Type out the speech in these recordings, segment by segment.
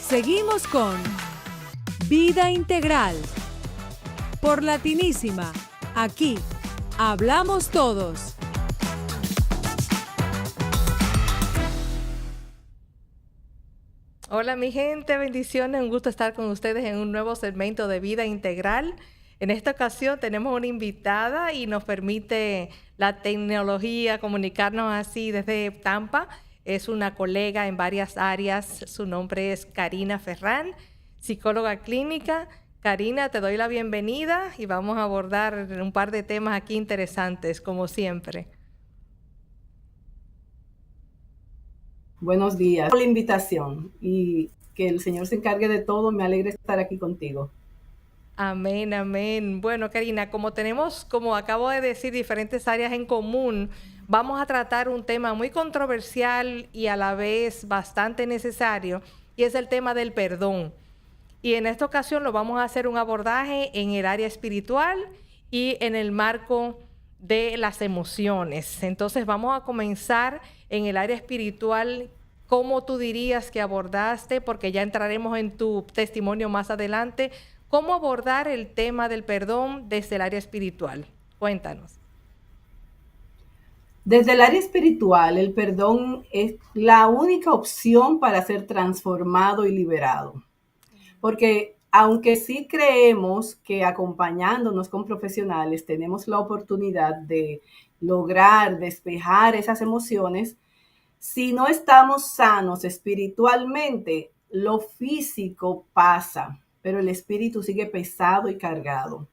Seguimos con Vida Integral por Latinísima. Aquí hablamos todos. Hola mi gente, bendiciones, un gusto estar con ustedes en un nuevo segmento de Vida Integral. En esta ocasión tenemos una invitada y nos permite la tecnología comunicarnos así desde Tampa. Es una colega en varias áreas, su nombre es Karina Ferrán, psicóloga clínica. Karina, te doy la bienvenida y vamos a abordar un par de temas aquí interesantes, como siempre. Buenos días por la invitación y que el Señor se encargue de todo. Me alegra estar aquí contigo. Amén, amén. Bueno, Karina, como tenemos, como acabo de decir, diferentes áreas en común, vamos a tratar un tema muy controversial y a la vez bastante necesario, y es el tema del perdón. Y en esta ocasión lo vamos a hacer un abordaje en el área espiritual y en el marco de las emociones. Entonces vamos a comenzar en el área espiritual. ¿Cómo tú dirías que abordaste? Porque ya entraremos en tu testimonio más adelante. ¿Cómo abordar el tema del perdón desde el área espiritual? Cuéntanos. Desde el área espiritual, el perdón es la única opción para ser transformado y liberado. Porque aunque sí creemos que acompañándonos con profesionales tenemos la oportunidad de lograr despejar esas emociones, si no estamos sanos espiritualmente, lo físico pasa, pero el espíritu sigue pesado y cargado.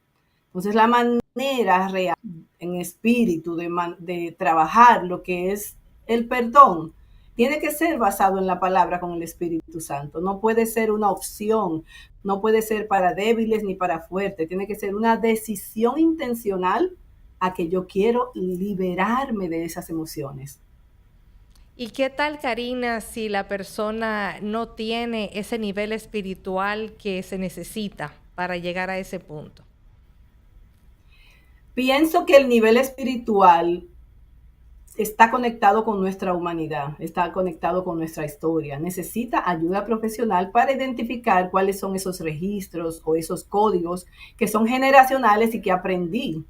Entonces, la manera real en espíritu de trabajar lo que es el perdón tiene que ser basado en la palabra con el Espíritu Santo. No puede ser una opción, no puede ser para débiles ni para fuertes. Tiene que ser una decisión intencional a que yo quiero liberarme de esas emociones. ¿Y qué tal, Karina, si la persona no tiene ese nivel espiritual que se necesita para llegar a ese punto? Pienso que el nivel espiritual está conectado con nuestra humanidad, está conectado con nuestra historia. Necesita ayuda profesional para identificar cuáles son esos registros o esos códigos que son generacionales y que aprendí.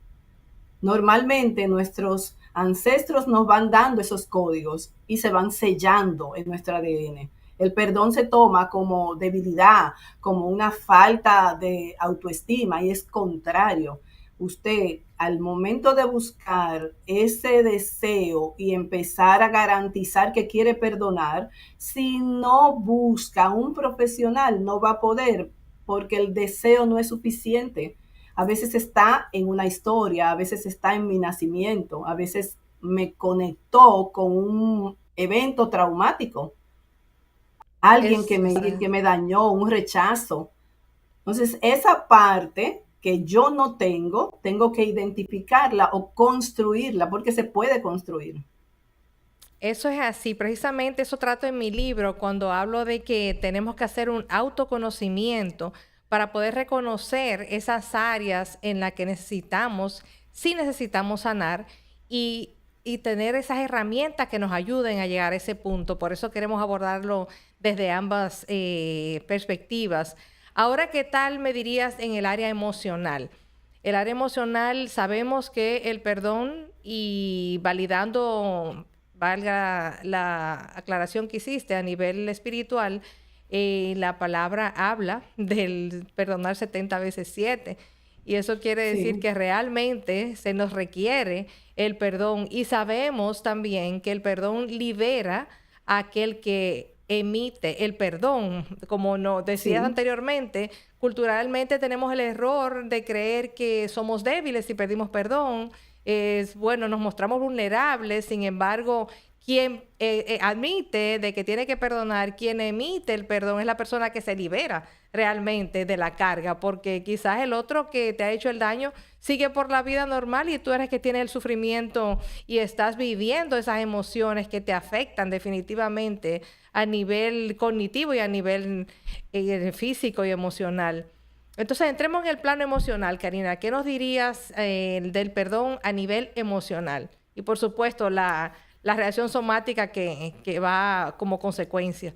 Normalmente nuestros ancestros nos van dando esos códigos y se van sellando en nuestro ADN. El perdón se toma como debilidad, como una falta de autoestima, y es contrario. Usted, al momento de buscar ese deseo y empezar a garantizar que quiere perdonar, si no busca un profesional, no va a poder, porque el deseo no es suficiente. A veces está en una historia, a veces está en mi nacimiento, a veces me conectó con un evento traumático, alguien Es, que me dañó, un rechazo. Entonces, esa parte que yo no tengo, tengo que identificarla o construirla, porque se puede construir. Eso es así, precisamente eso trato en mi libro cuando hablo de que tenemos que hacer un autoconocimiento para poder reconocer esas áreas en las que necesitamos, sí necesitamos sanar y tener esas herramientas que nos ayuden a llegar a ese punto. Por eso queremos abordarlo desde ambas perspectivas. Ahora, ¿qué tal me dirías en el área emocional? El área emocional, sabemos que el perdón y validando, valga la aclaración que hiciste a nivel espiritual, la palabra habla del perdonar 70 veces 7. Y eso quiere decir Sí, que realmente se nos requiere el perdón. Y sabemos también que el perdón libera a aquel que emite el perdón. Como nos decías sí. anteriormente, culturalmente tenemos el error de creer que somos débiles si pedimos perdón. Bueno, nos mostramos vulnerables, sin embargo, quien admite de que tiene que perdonar, quien emite el perdón es la persona que se libera realmente de la carga, porque quizás el otro que te ha hecho el daño sigue por la vida normal y tú eres que tiene el sufrimiento y estás viviendo esas emociones que te afectan definitivamente a nivel cognitivo y a nivel físico y emocional. Entonces, entremos en el plano emocional, Karina. ¿Qué nos dirías del perdón a nivel emocional? Y por supuesto, la reacción somática que va como consecuencia.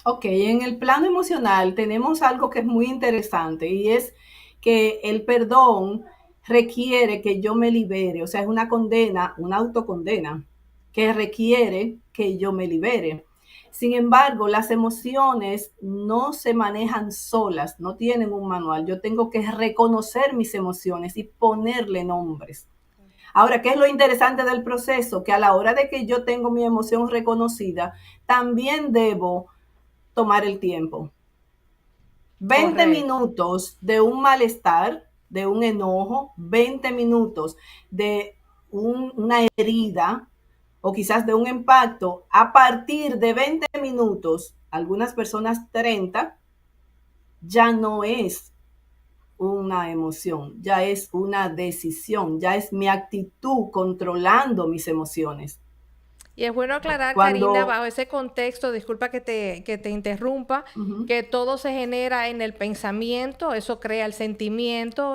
Ok, en el plano emocional tenemos algo que es muy interesante y es que el perdón requiere que yo me libere, o sea, es una condena, una autocondena que requiere que yo me libere. Sin embargo, las emociones no se manejan solas, no tienen un manual. Yo tengo que reconocer mis emociones y ponerle nombres. Ahora, ¿qué es lo interesante del proceso? Que a la hora de que yo tengo mi emoción reconocida, también debo tomar el tiempo. 20 Correcto. minutos de un malestar, de un enojo, 20 minutos de una herida o quizás de un impacto, a partir de 20 minutos, algunas personas 30, ya no es una emoción, ya es una decisión, ya es mi actitud controlando mis emociones. Y es bueno aclarar, Karina, Cuando, bajo ese contexto, disculpa que te interrumpa, uh-huh, que todo se genera en el pensamiento, eso crea el sentimiento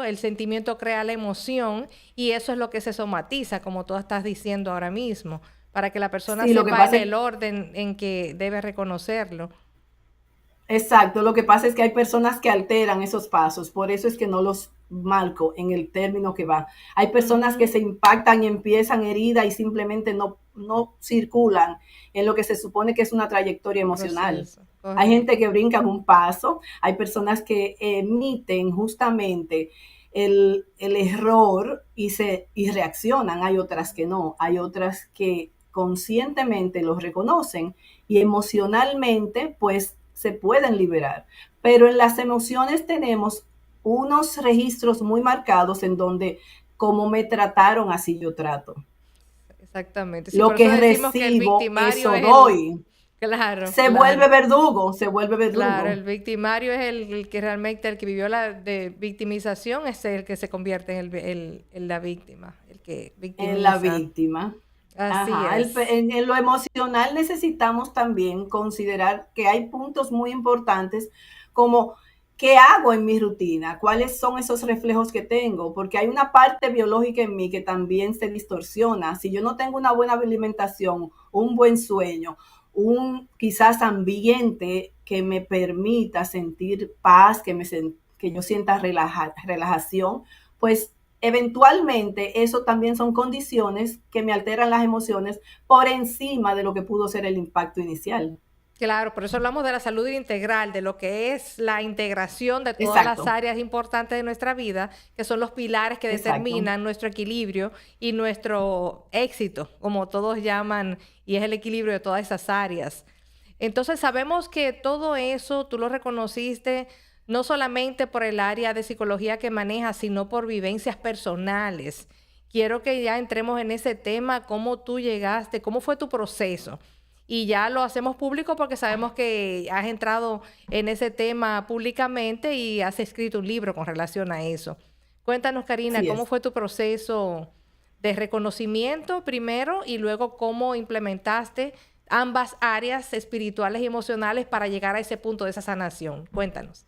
crea la emoción y eso es lo que se somatiza, como tú estás diciendo ahora mismo, para que la persona sí, lo que sepa en pasa es el orden en que debe reconocerlo. exacto, lo que pasa es que hay personas que alteran esos pasos, por eso es que no los marco en el término que va. Hay personas que Ujú. se impactan y empiezan herida y simplemente no circulan en lo que se supone que es una trayectoria Un emocional. proceso, Hay gente correcto. que brinca un paso, hay personas que emiten justamente el error y reaccionan, hay otras que no, hay otras que conscientemente los reconocen y emocionalmente pues se pueden liberar. Pero en las emociones tenemos unos registros muy marcados en donde como me trataron, así yo trato. Exactamente. Sí, Lo por eso que decimos que el recibo, victimario eso es el... doy. Claro, Se claro. vuelve verdugo, se vuelve Claro, verdugo el victimario es el que realmente, el que vivió la de victimización, es el que se convierte en la víctima, el que en la victimiza. víctima. Así Ajá. es. En lo emocional necesitamos también considerar que hay puntos muy importantes como qué hago en mi rutina, cuáles son esos reflejos que tengo, porque hay una parte biológica en mí que también se distorsiona. Si yo no tengo una buena alimentación, un buen sueño, un quizás ambiente que me permita sentir paz, que yo sienta relajación, pues eventualmente eso también son condiciones que me alteran las emociones por encima de lo que pudo ser el impacto inicial. Claro, por eso hablamos de la salud integral, de lo que es la integración de todas las Exacto, áreas importantes de nuestra vida, que son los pilares que exacto. determinan nuestro equilibrio y nuestro éxito, como todos llaman, y es el equilibrio de todas esas áreas. Entonces sabemos que todo eso tú lo reconociste no solamente por el área de psicología que manejas, sino por vivencias personales. Quiero que ya entremos en ese tema, cómo tú llegaste, cómo fue tu proceso. Y ya lo hacemos público porque sabemos que has entrado en ese tema públicamente y has escrito un libro con relación a eso. Cuéntanos, Karina, Así ¿cómo es. fue tu proceso de reconocimiento primero y luego cómo implementaste ambas áreas espirituales y emocionales para llegar a ese punto de esa sanación? Cuéntanos.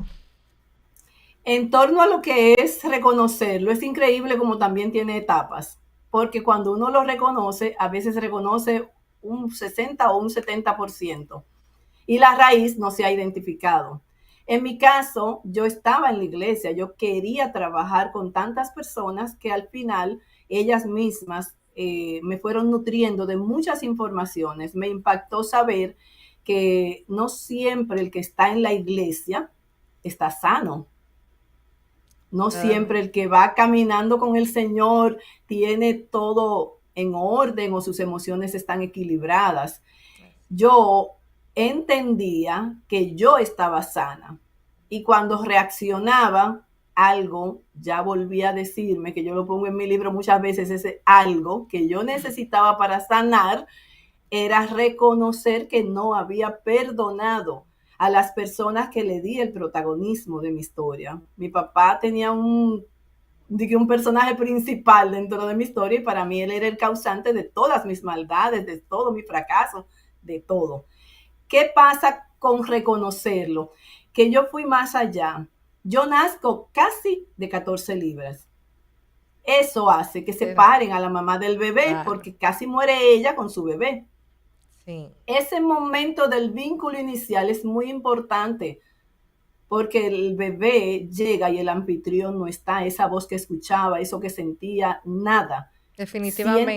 En torno a lo que es reconocerlo, es increíble como también tiene etapas, porque cuando uno lo reconoce, a veces reconoce un 60 o un 70% y la raíz no se ha identificado. En mi caso, yo estaba en la iglesia, yo quería trabajar con tantas personas que al final ellas mismas me fueron nutriendo de muchas informaciones. Me impactó saber que no siempre el que está en la iglesia está sano. No Claro. siempre el que va caminando con el Señor tiene todo en orden o sus emociones están equilibradas. Yo entendía que yo estaba sana y cuando reaccionaba algo, ya volví a decirme, que yo lo pongo en mi libro muchas veces, ese algo que yo necesitaba para sanar era reconocer que no había perdonado a las personas que le di el protagonismo de mi historia. Mi papá tenía un personaje principal dentro de mi historia y para mí él era el causante de todas mis maldades, de todo mi fracaso, de todo. ¿Qué pasa con reconocerlo? Que yo fui más allá. Yo nazco casi de 14 libras. Eso hace que Interesante. separen a la mamá del bebé Claro. porque casi muere ella con su bebé. Sí, Ese momento del vínculo inicial es muy importante porque el bebé llega y el anfitrión no está, esa voz que escuchaba, eso que sentía, nada. definitivamente.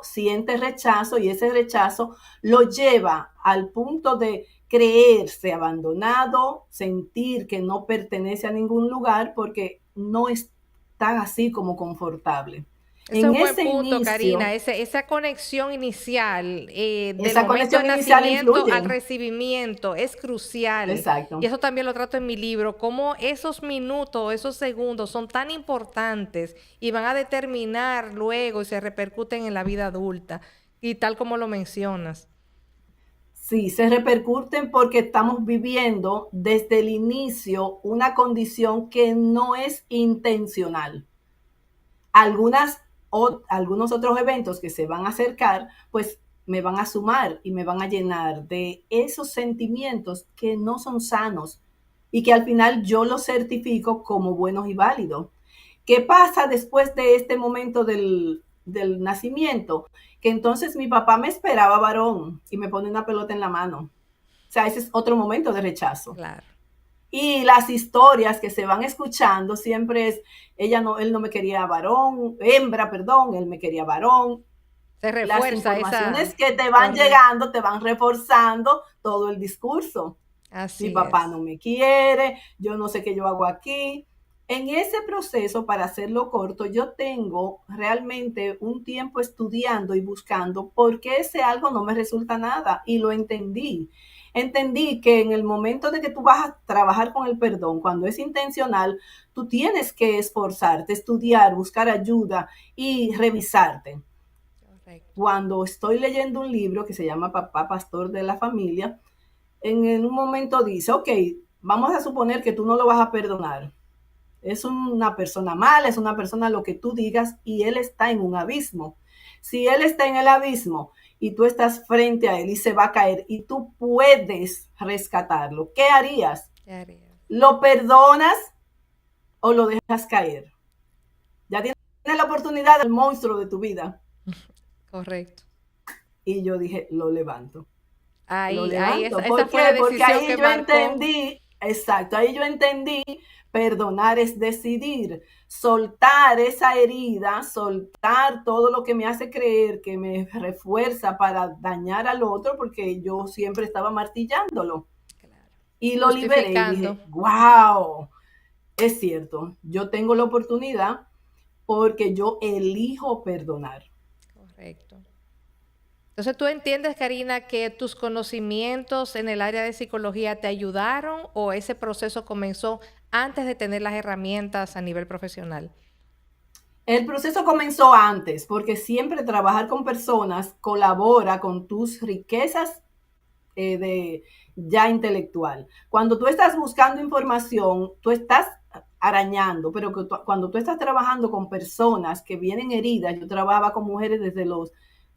Siente rechazo y ese rechazo lo lleva al punto de creerse abandonado, sentir que no pertenece a ningún lugar porque no es tan así como confortable. Ese es En un buen ese punto, inicio, Karina. Esa conexión inicial del esa momento del conexión inicial nacimiento al influye. recibimiento es crucial. Y Exacto. eso también lo trato en mi libro, cómo esos minutos, esos segundos son tan importantes y van a determinar luego y se repercuten en la vida adulta. Y tal como lo mencionas. Sí, se repercuten porque estamos viviendo desde el inicio una condición que no es intencional. Algunos otros eventos que se van a acercar, pues me van a sumar y me van a llenar de esos sentimientos que no son sanos y que al final yo los certifico como buenos y válidos. ¿Qué pasa después de este momento del nacimiento? Que entonces mi papá me esperaba varón y me pone una pelota en la mano. O sea, ese es otro momento de rechazo. Claro. Y las historias que se van escuchando siempre es, él no me quería varón, hembra, perdón, él me quería varón. Se Las refuerza esa... informaciones que te van Correcto. llegando te van reforzando todo el discurso. Mi Así papá es. no me quiere, yo no sé qué yo hago aquí. En ese proceso, para hacerlo corto, yo tengo realmente un tiempo estudiando y buscando por qué ese algo no me resulta nada y lo entendí. Entendí que en el momento de que tú vas a trabajar con el perdón, cuando es intencional, tú tienes que esforzarte, estudiar, buscar ayuda y revisarte. Correcto. Cuando estoy leyendo un libro que se llama Papá Pastor de la Familia, en un momento dice, ok, vamos a suponer que tú no lo vas a perdonar. Es una persona mala, es una persona lo que tú digas y él está en un abismo. Si él está en el abismo y tú estás frente a él y se va a caer y tú puedes rescatarlo, ¿qué harías? ¿Qué harías? ¿Lo perdonas o lo dejas caer? Ya tienes la oportunidad del monstruo de tu vida. Correcto. Y yo dije, lo levanto. Lo Ahí, levanto. esa ¿Por fue la qué? Porque decisión ahí que yo marcó. entendí, exacto, ahí yo entendí, perdonar es decidir, soltar esa herida, soltar todo lo que me hace creer que me refuerza para dañar al otro, porque yo siempre estaba martillándolo. Claro. Y lo liberé y Justificando. dije, wow, es cierto, yo tengo la oportunidad porque yo elijo perdonar. Correcto. Entonces, ¿tú entiendes, Karina, que tus conocimientos en el área de psicología te ayudaron o ese proceso comenzó antes de tener las herramientas a nivel profesional? El proceso comenzó antes, porque siempre trabajar con personas colabora con tus riquezas de ya intelectual. Cuando tú estás buscando información, tú estás arañando, pero cuando tú estás trabajando con personas que vienen heridas, yo trabajaba con mujeres desde los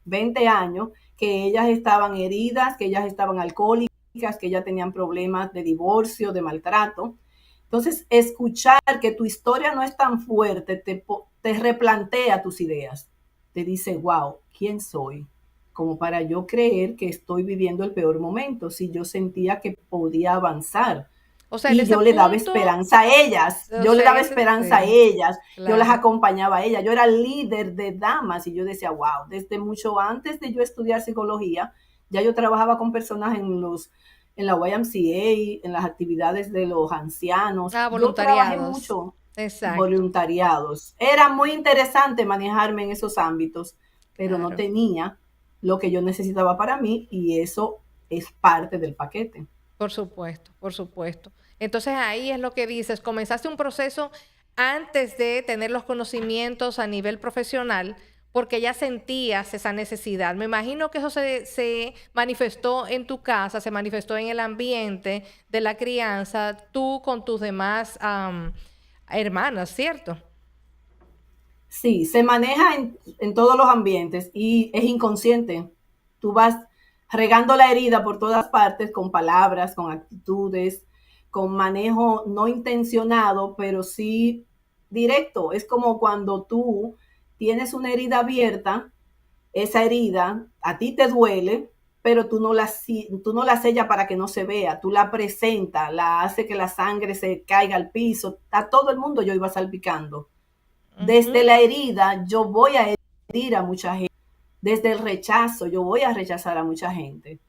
20 años, que ellas estaban heridas, que ellas estaban alcohólicas, que ellas tenían problemas de divorcio, de maltrato. Entonces, escuchar que tu historia no es tan fuerte te replantea tus ideas. Te dice, wow, ¿quién soy? Como para yo creer que estoy viviendo el peor momento, si yo sentía que podía avanzar. O sea, en Y ese yo le daba punto, esperanza a ellas, o yo le sea, en daba ese, esperanza a sí, ellas, yo las claro. acompañaba a ellas, yo era líder de damas y yo decía, wow, desde mucho antes de yo estudiar psicología, ya yo trabajaba con personas en la YMCA, en las actividades de los ancianos, Ah, yo trabajé voluntariados. mucho Exacto. voluntariados. Era muy interesante manejarme en esos ámbitos, pero no Claro. tenía lo que yo necesitaba para mí y eso es parte del paquete. Por supuesto, por supuesto. Entonces ahí es lo que dices, comenzaste un proceso antes de tener los conocimientos a nivel profesional porque ya sentías esa necesidad. Me imagino que eso se manifestó en tu casa, se manifestó en el ambiente de la crianza, tú con tus demás hermanas, ¿cierto? Sí, se maneja en todos los ambientes y es inconsciente. Tú vas regando la herida por todas partes con palabras, con actitudes, con manejo no intencionado, pero sí directo. Es como cuando tú tienes una herida abierta esa herida, a ti te duele, pero tú no la sellas para que no se vea, tú la presentas, la hace que la sangre se caiga al piso, a todo el mundo yo iba salpicando. Desde la herida yo voy a herir a mucha gente, desde el rechazo yo voy a rechazar a mucha gente.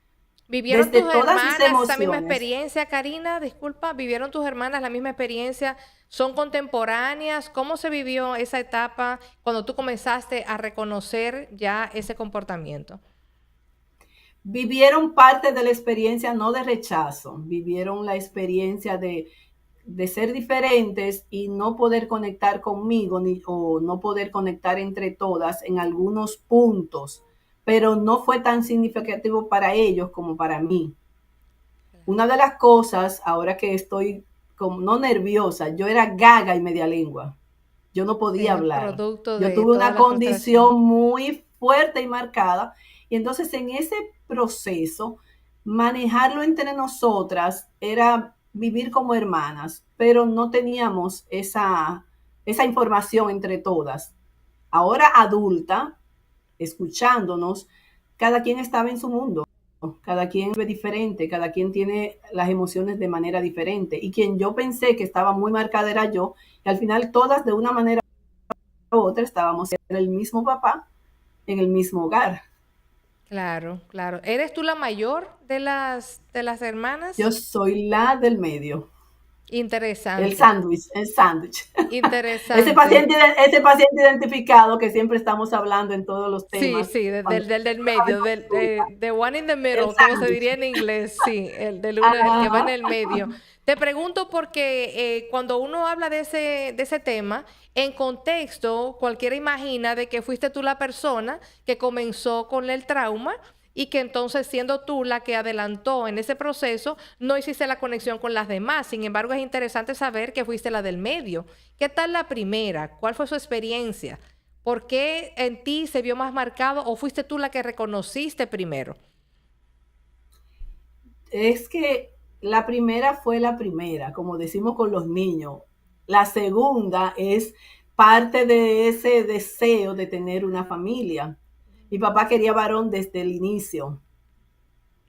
¿Vivieron Desde tus todas mis hermanas esa misma emociones. experiencia, Karina? Disculpa, ¿vivieron tus hermanas la misma experiencia? ¿Son contemporáneas? ¿Cómo se vivió esa etapa cuando tú comenzaste a reconocer ya ese comportamiento? Vivieron parte de la experiencia, no de rechazo, vivieron la experiencia de ser diferentes y no poder conectar conmigo o no poder conectar entre todas en algunos puntos, pero no fue tan significativo para ellos como para mí. Una de las cosas, ahora que estoy como no nerviosa, yo era gaga y media lengua. Yo no podía Sí, hablar. producto Yo de tuve toda una la frustración. condición muy fuerte y marcada. Y entonces en ese proceso, manejarlo entre nosotras era vivir como hermanas, pero no teníamos esa información entre todas. Ahora adulta, escuchándonos, cada quien estaba en su mundo. Cada quien ve diferente, cada quien tiene las emociones de manera diferente. Y quien yo pensé que estaba muy marcada era yo, y al final todas de una manera u otra estábamos en el mismo papá, en el mismo hogar. Claro, claro. ¿Eres tú la mayor de las Yo hermanas? soy la del medio, Interesante, el sándwich. interesante. Ese paciente identificado que siempre estamos hablando en todos los Sí, temas. sí, Cuando del medio, de one in the el middle, como se sándwich. diría en inglés, sí, el del uno, el que va en Ajá. el medio. Te pregunto porque cuando uno habla de ese tema, en contexto, cualquiera imagina de que fuiste tú la persona que comenzó con el trauma y que entonces siendo tú la que adelantó en ese proceso, no hiciste la conexión con las demás. Sin embargo, es interesante saber que fuiste la del medio. ¿Qué tal la primera? ¿Cuál fue su experiencia? ¿Por qué en ti se vio más marcado o fuiste tú la que reconociste primero? Es que la primera fue la primera, como decimos con los niños. La segunda es parte de ese deseo de tener una familia. Mi papá quería varón desde el inicio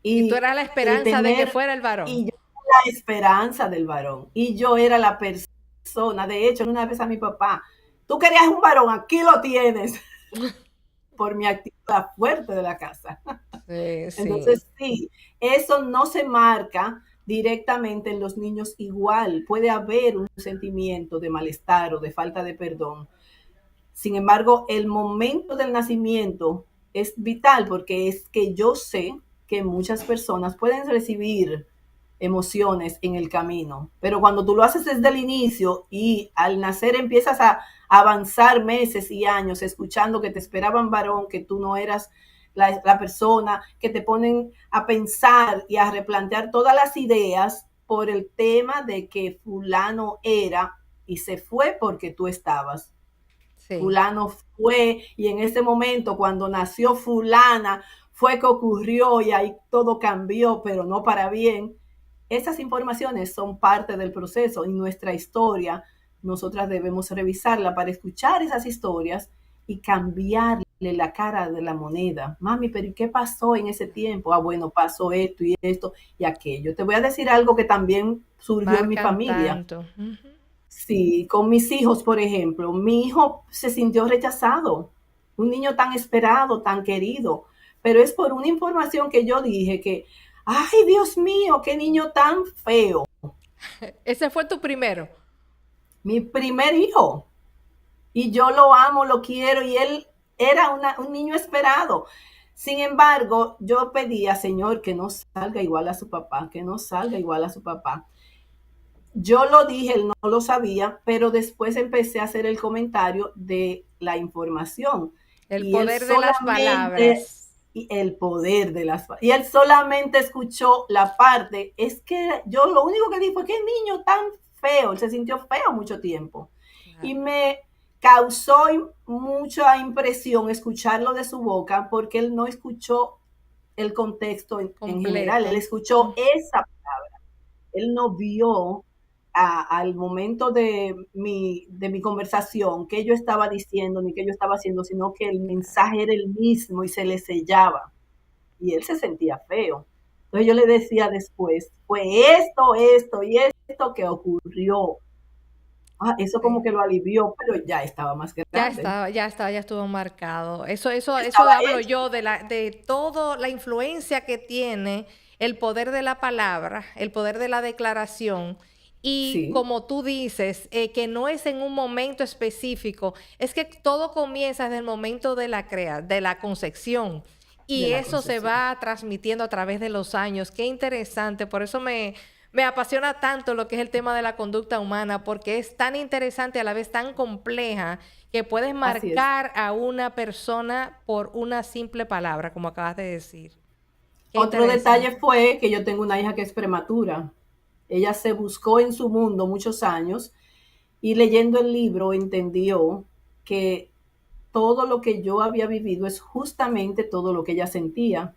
Y tú y eras la el esperanza de que tener, fuera el varón. y yo era la esperanza del varón, y yo era la persona. De hecho, una vez a mi papá, tú querías un varón, aquí lo tienes, por mi actividad fuerte de la casa. Sí, sí. Entonces, sí, eso no se marca directamente en los niños igual. Puede haber un sentimiento de malestar o de falta de perdón. Sin embargo, el momento del nacimiento es vital porque es que yo sé que muchas personas pueden recibir emociones en el camino, pero cuando tú lo haces desde el inicio y al nacer empiezas a avanzar meses y años escuchando que te esperaban varón, que tú no eras la persona, que te ponen a pensar y a replantear todas las ideas por el tema de que fulano era y se fue porque tú estabas. Sí. Fulano fue y en ese momento cuando nació fulana fue que ocurrió y ahí todo cambió, pero no para bien. Esas informaciones son parte del proceso y nuestra historia, nosotras debemos revisarla para escuchar esas historias y cambiarle la cara de la moneda. Mami, pero ¿y qué pasó en ese tiempo? Ah, bueno, pasó esto y esto y aquello. Te voy a decir algo que también surgió en mi Marcan familia. tanto. Ujú. Sí, con mis hijos, por ejemplo, mi hijo se sintió rechazado, un niño tan esperado, tan querido, pero es por una información que yo dije que, ay, Dios mío, qué niño tan feo. Ese fue tu primero. Mi primer hijo, y yo lo amo, lo quiero, y él era un niño esperado. Sin embargo, yo pedía, Señor, que no salga igual a su papá, que no salga igual a su papá. Yo lo dije, él no lo sabía, pero después empecé a hacer el comentario de la información El y él poder de las solamente, palabras. y el poder de y él solamente escuchó la parte, es que yo lo único que dije fue, qué niño tan feo, él se sintió feo mucho tiempo y Claro. me causó mucha impresión escucharlo de su boca porque él no escuchó el contexto en general, él Completo. escuchó esa, él no vio al momento de mi conversación, qué yo estaba diciendo ni qué yo estaba haciendo, sino que el mensaje era el mismo y se le sellaba. Y él se sentía feo. Entonces yo le decía después, fue esto y esto que ocurrió. Eso como Sí. que lo alivió, pero ya estaba más grande. Ya estuvo marcado. Eso Estaba hablo hecho. yo de todo la influencia que tiene el poder de la palabra, el poder de la declaración. Y Sí, como tú dices, que no es en un momento específico, es que todo comienza desde el momento de la concepción. de Y la eso se concepción. va transmitiendo a través de los años. Qué interesante. Por eso me apasiona tanto lo que es el tema de la conducta humana, porque es tan interesante, a la vez tan compleja, que puedes Así es. marcar a una persona por una simple palabra, como acabas de decir. Qué Otro detalle interesante. fue que yo tengo una hija que es prematura. Ella se buscó en su mundo muchos años y leyendo el libro entendió que todo lo que yo había vivido es justamente todo lo que ella sentía.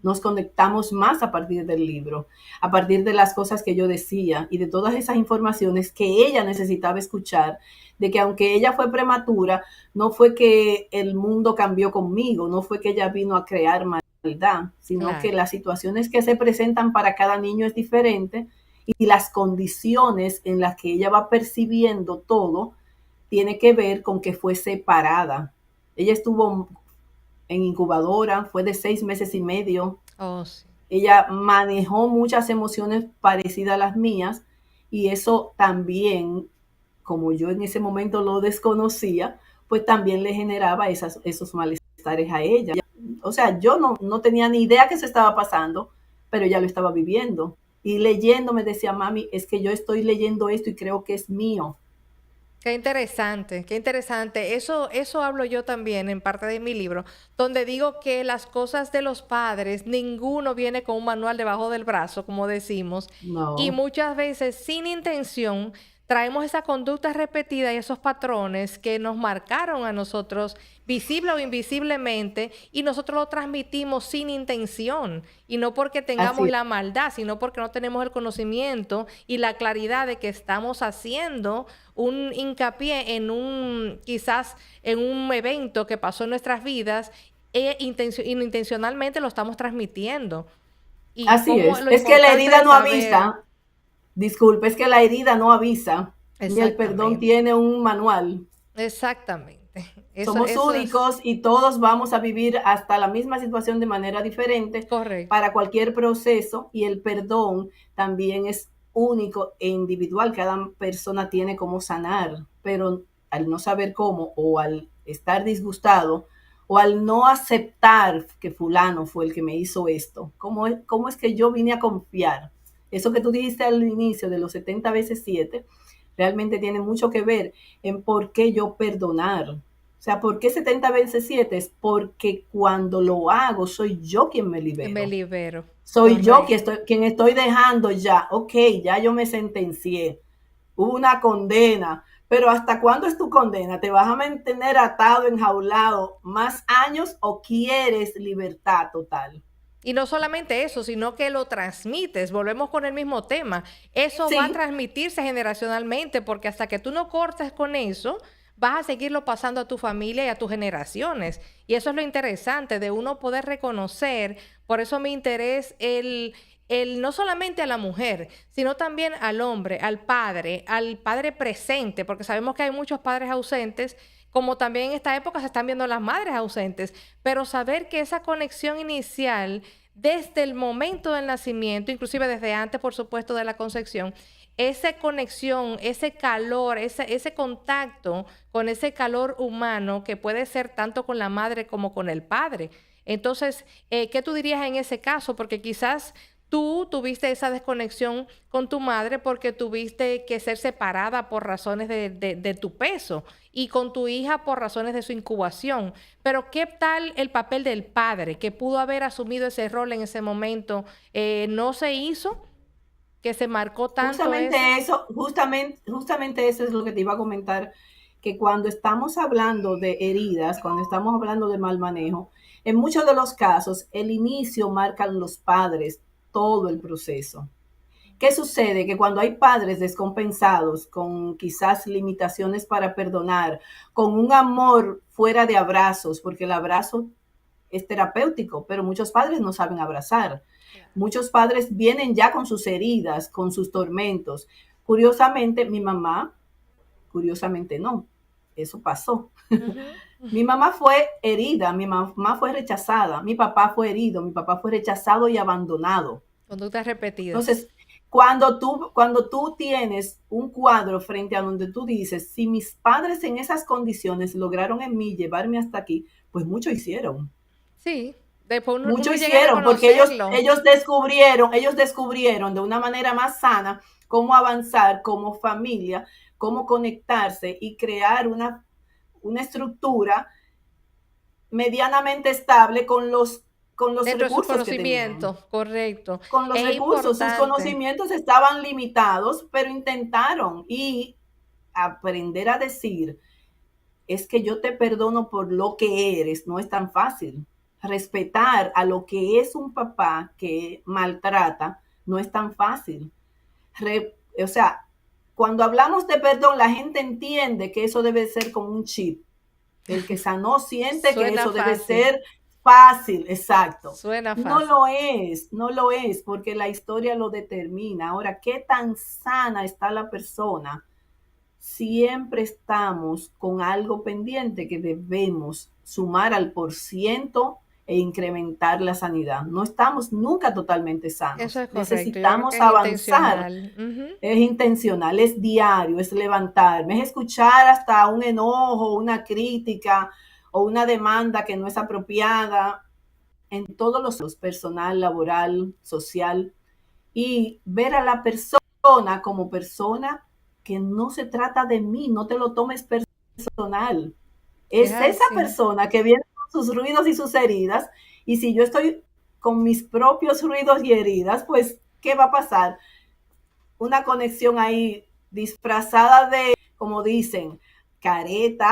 Nos conectamos más a partir del libro, a partir de las cosas que yo decía y de todas esas informaciones que ella necesitaba escuchar, de que aunque ella fue prematura, no fue que el mundo cambió conmigo, no fue que ella vino a crear maldad, sino que Claro. las situaciones que se presentan para cada niño es diferente y las condiciones en las que ella va percibiendo todo tiene que ver con que fue separada. Ella estuvo en incubadora, fue de 6 meses y medio. Oh, sí. Ella manejó muchas emociones parecidas a las mías y eso también, como yo en ese momento lo desconocía, pues también le generaba esos malestares a ella. O sea, yo no tenía ni idea que se estaba pasando, pero ya lo estaba viviendo. Y leyendo me decía, mami, es que yo estoy leyendo esto y creo que es mío. Qué interesante, qué interesante. Eso hablo yo también en parte de mi libro, donde digo que las cosas de los padres, ninguno viene con un manual debajo del brazo, como decimos, y No, muchas veces sin intención traemos esa conducta repetida y esos patrones que nos marcaron a nosotros, visible o invisiblemente, y nosotros lo transmitimos sin intención, y no porque tengamos así es. la maldad, sino porque no tenemos el conocimiento y la claridad de que estamos haciendo un hincapié en quizás en un evento que pasó en nuestras vidas inintencionalmente lo estamos transmitiendo. Y Así cómo es. lo Es que la importante herida de no saber, avisa. Disculpe, es que la herida no avisa, ni el perdón exactamente, tiene un manual. exactamente. Somos Eso es únicos y todos vamos a vivir hasta la misma situación de manera diferente correcto. para cualquier proceso y el perdón también es único e individual. Cada persona tiene cómo sanar, pero al no saber cómo o al estar disgustado o al no aceptar que fulano fue el que me hizo esto, cómo es que yo vine a confiar? Eso que tú dijiste al inicio de los 70 veces 7 realmente tiene mucho que ver en por qué yo perdonar. O sea, ¿por qué 70 veces 7? Es porque cuando lo hago soy yo quien me Me libero. libero. Soy yo Correcto. quien estoy dejando ya, ok, ya yo me sentencié, hubo una condena, pero ¿hasta cuándo es tu condena? ¿Te vas a mantener atado, enjaulado más años o quieres libertad total? Y no solamente eso, sino que lo transmites. Volvemos con el mismo tema. Eso va a Sí, transmitirse generacionalmente porque hasta que tú no cortes con eso, vas a seguirlo pasando a tu familia y a tus generaciones. Y eso es lo interesante de uno poder reconocer. Por eso mi interés el no solamente a la mujer, sino también al padre presente, porque sabemos que hay muchos padres ausentes, como también en esta época se están viendo las madres ausentes, pero saber que esa conexión inicial, desde el momento del nacimiento, inclusive desde antes, por supuesto, de la concepción, esa conexión, ese calor, ese contacto con ese calor humano que puede ser tanto con la madre como con el padre. Entonces, ¿qué tú dirías en ese caso? Porque quizás tú tuviste esa desconexión con tu madre porque tuviste que ser separada por razones de tu peso y con tu hija por razones de su incubación. Pero ¿qué tal el papel del padre que pudo haber asumido ese rol en ese momento? ¿No se hizo? ¿Que se marcó tanto eso? justamente eso es lo que te iba a comentar, que cuando estamos hablando de heridas, cuando estamos hablando de mal manejo, en muchos de los casos el inicio marcan los padres todo el proceso. ¿Qué sucede? Que cuando hay padres descompensados, con quizás limitaciones para perdonar, con un amor fuera de abrazos, porque el abrazo es terapéutico, pero muchos padres no saben abrazar. Muchos padres vienen ya con sus heridas, con sus tormentos. Curiosamente, mi mamá, curiosamente no, eso pasó. Ujú. Mi mamá fue herida, mi mamá fue rechazada, mi papá fue herido, mi papá fue rechazado y abandonado. Conductas repetidas. Entonces, cuando tú tienes un cuadro frente a donde tú dices, si mis padres en esas condiciones lograron en mí llevarme hasta aquí, pues mucho hicieron. Sí, después Mucho uno llega a hicieron, porque reconocerlo. ellos descubrieron de una manera más sana cómo avanzar como familia, cómo conectarse y crear una estructura medianamente estable con los Dentro de sus recursos que tenían. conocimientos, correcto. Con los Es recursos, sus importante. conocimientos estaban limitados, pero intentaron y aprender a decir, es que yo te perdono por lo que eres, no es tan fácil. Respetar a lo que es un papá que maltrata no es tan fácil. O sea, cuando hablamos de perdón, la gente entiende que eso debe ser como un chip. El que sanó siente que Suena eso debe fácil. ser fácil, exacto. Suena No fácil. lo es, no lo es, porque la historia lo determina. Ahora, ¿qué tan sana está la persona? Siempre estamos con algo pendiente que debemos sumar al por ciento e incrementar la sanidad. No estamos nunca totalmente Eso sanos. es correcto. Yo creo que Necesitamos es avanzar. intencional. Ujú. Es intencional, es diario, es levantarme, es escuchar hasta un enojo, una crítica o una demanda que no es apropiada en todos los personal, laboral, social, y ver a la persona como persona que no se trata de mí, no te lo tomes personal. Es Es esa así. persona que viene con sus ruidos y sus heridas, y si yo estoy con mis propios ruidos y heridas, pues, ¿qué va a pasar? Una conexión ahí disfrazada de, como dicen, careta,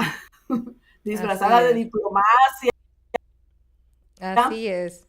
Así disfrazada de es. diplomacia. Así es.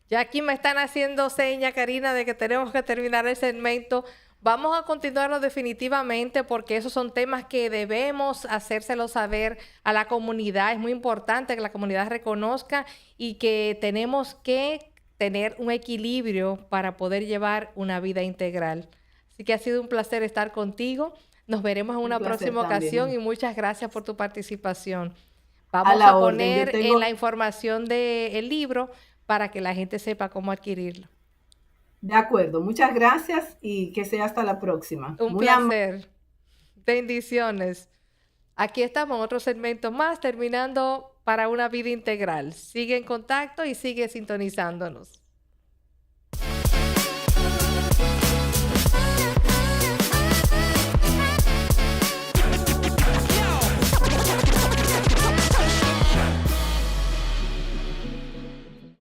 Ya aquí me están haciendo seña, Karina, de que tenemos que terminar el segmento. Vamos a continuarlo definitivamente porque esos son temas que debemos hacérselo saber a la comunidad. Es muy importante que la comunidad reconozca y que tenemos que tener un equilibrio para poder llevar una vida integral. Así que ha sido un placer estar contigo. Nos veremos en Un una placer próxima ocasión también. y muchas gracias por tu participación. A Vamos a la orden. Yo poner en tengo, la información del libro para que la gente sepa cómo adquirirlo. de acuerdo, muchas gracias y que sea hasta la próxima. Un Muy amable. placer. Bendiciones. Aquí estamos en otro segmento más, terminando para una vida integral. Sigue en contacto y sigue sintonizándonos.